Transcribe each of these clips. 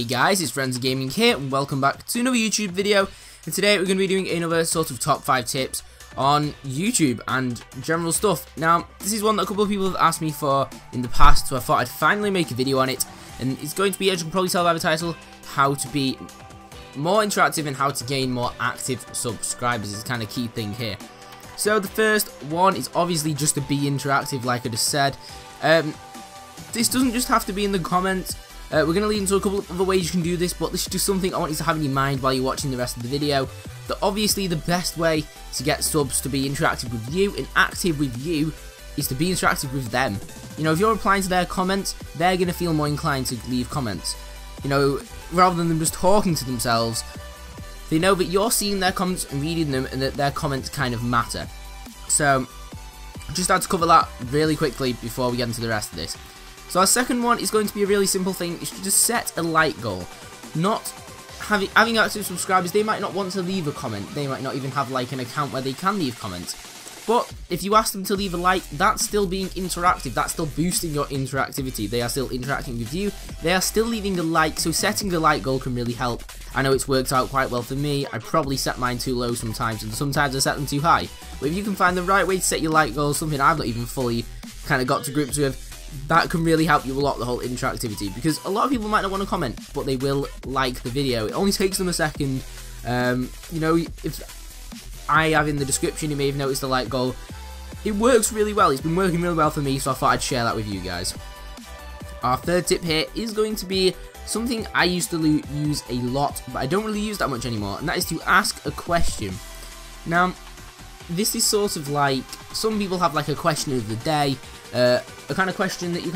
Hey guys, it's Friends of Gaming here, and welcome back to another YouTube video. And today we're going to be doing another sort of top 5 tips on YouTube and general stuff. Now, this is one that a couple of people have asked me for in the past, so I thought I'd finally make a video on it. And it's going to be, as you can probably tell by the title, how to be more interactive and how to gain more active subscribers is kind of key thing here. So the first one is obviously just to be interactive, like I just said. This doesn't just have to be in the comments. We're going to lead into a couple of other ways you can do this, but this is just something I want you to have in your mind while you're watching the rest of the video. That obviously the best way to get subs to be interactive with you and active with you is to be interactive with them. You know, if you're replying to their comments, they're going to feel more inclined to leave comments. You know, rather than them just talking to themselves, they know that you're seeing their comments and reading them and that their comments kind of matter. So, just had to cover that really quickly before we get into the rest of this. So our second one is going to be a really simple thing. You should just set a like goal. Not having active subscribers, they might not want to leave a comment. They might not even have like an account where they can leave comments. But if you ask them to leave a like, that's still being interactive. That's still boosting your interactivity. They are still interacting with you. They are still leaving a like. So setting the like goal can really help. I know it's worked out quite well for me. I probably set mine too low sometimes, and sometimes I set them too high. But if you can find the right way to set your like goal, something I've not even fully kind of got to grips with, that can really help you a lot, the whole interactivity, because a lot of people might not want to comment, but they will like the video. It only takes them a second. You know, if I have in the description, you may have noticed the like goal. It works really well. It's been working really well for me, so I thought I'd share that with you guys. Our third tip here is going to be something I used to use a lot, but I don't really use that much anymore, and that is to ask a question. Now, this is sort of like, some people have like a question of the day, a kind of question that you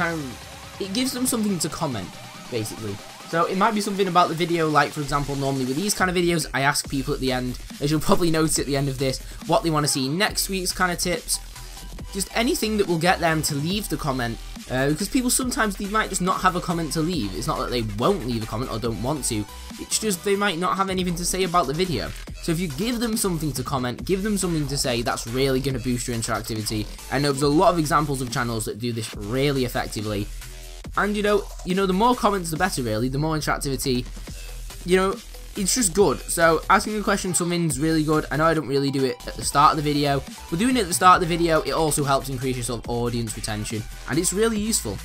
it gives them something to comment, basically. So it might be something about the video, like for example, normally with these kind of videos, I ask people at the end, as you'll probably notice at the end of this, what they want to see next week's kind of tips. Just anything that will get them to leave the comment, because people sometimes, they might just not have a comment to leave. It's not that they won't leave a comment or don't want to, it's just they might not have anything to say about the video. So if you give them something to comment, give them something to say, that's really going to boost your interactivity. I know there's a lot of examples of channels that do this really effectively. And you know, the more comments the better really, the more interactivity, you know, it's just good. So asking a question, something's really good. I know I don't really do it at the start of the video, but doing it at the start of the video, it also helps increase your sort of audience retention, and it's really useful.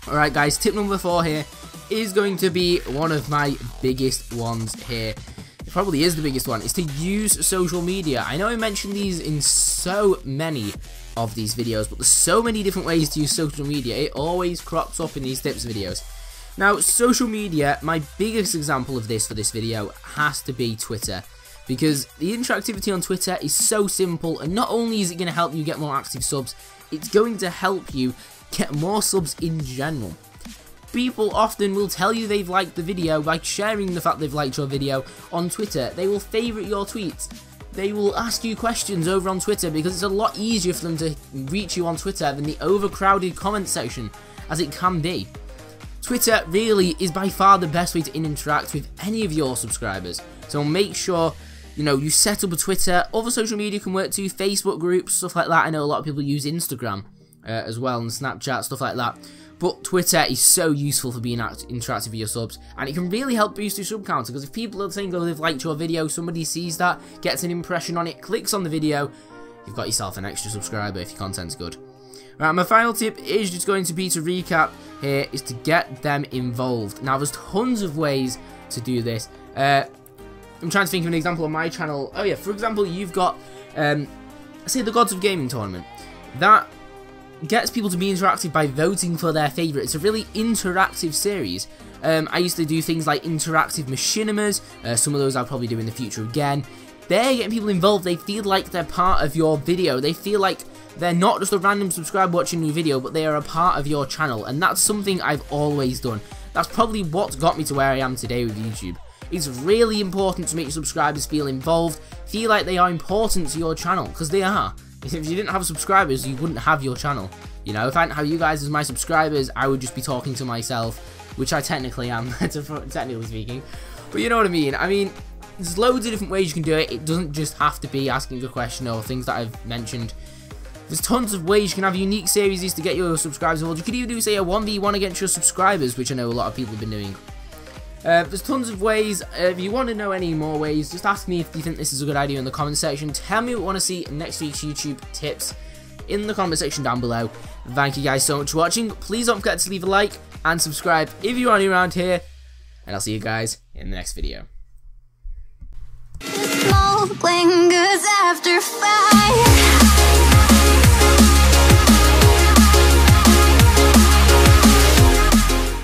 Alright guys, tip number 4 here is going to be one of my biggest ones here. It probably is the biggest one, is to use social media. I know I mentioned these in so many of these videos, but there's so many different ways to use social media. It always crops up in these tips videos. Now, social media, my biggest example of this for this video has to be Twitter, because the interactivity on Twitter is so simple, and not only is it going to help you get more active subs, it's going to help you get more subs in general. People often will tell you they've liked the video by sharing the fact they've liked your video on Twitter. They will favourite your tweets. They will ask you questions over on Twitter, because it's a lot easier for them to reach you on Twitter than the overcrowded comment section as it can be. Twitter really is by far the best way to interact with any of your subscribers. So make sure, you know, you set up a Twitter. Other social media can work too, Facebook groups, stuff like that. I know a lot of people use Instagram as well, and Snapchat, stuff like that. But Twitter is so useful for being interactive with your subs, and it can really help boost your sub counter, because if people are saying, oh, they've liked your video, somebody sees that, gets an impression on it, clicks on the video, you've got yourself an extra subscriber if your content's good. Right, my final tip is just going to be, to recap here, is to get them involved. Now, there's tons of ways to do this. I'm trying to think of an example on my channel. Oh yeah, for example, you've got, say, the Gods of Gaming tournament. That gets people to be interactive by voting for their favourite. It's a really interactive series. I used to do things like interactive machinimas. Some of those I'll probably do in the future again. They're getting people involved. They feel like they're part of your video. They feel like they're not just a random subscriber watching your video, but they are a part of your channel, and that's something I've always done. That's probably what got me to where I am today with YouTube. It's really important to make your subscribers feel involved, feel like they are important to your channel, because they are. If you didn't have subscribers, you wouldn't have your channel. You know, if I didn't have you guys as my subscribers, I would just be talking to myself, which I technically am, technically speaking. But you know what I mean. I mean, there's loads of different ways you can do it. It doesn't just have to be asking a question or things that I've mentioned. There's tons of ways you can have unique series to get your subscribers involved. You could even do, say, a 1v1 against your subscribers, which I know a lot of people have been doing. There's tons of ways. If you want to know any more ways, just ask me if you think this is a good idea in the comment section. Tell me what you want to see next week's YouTube tips in the comment section down below. Thank you guys so much for watching. Please don't forget to leave a like and subscribe if you are new around here. And I'll see you guys in the next video.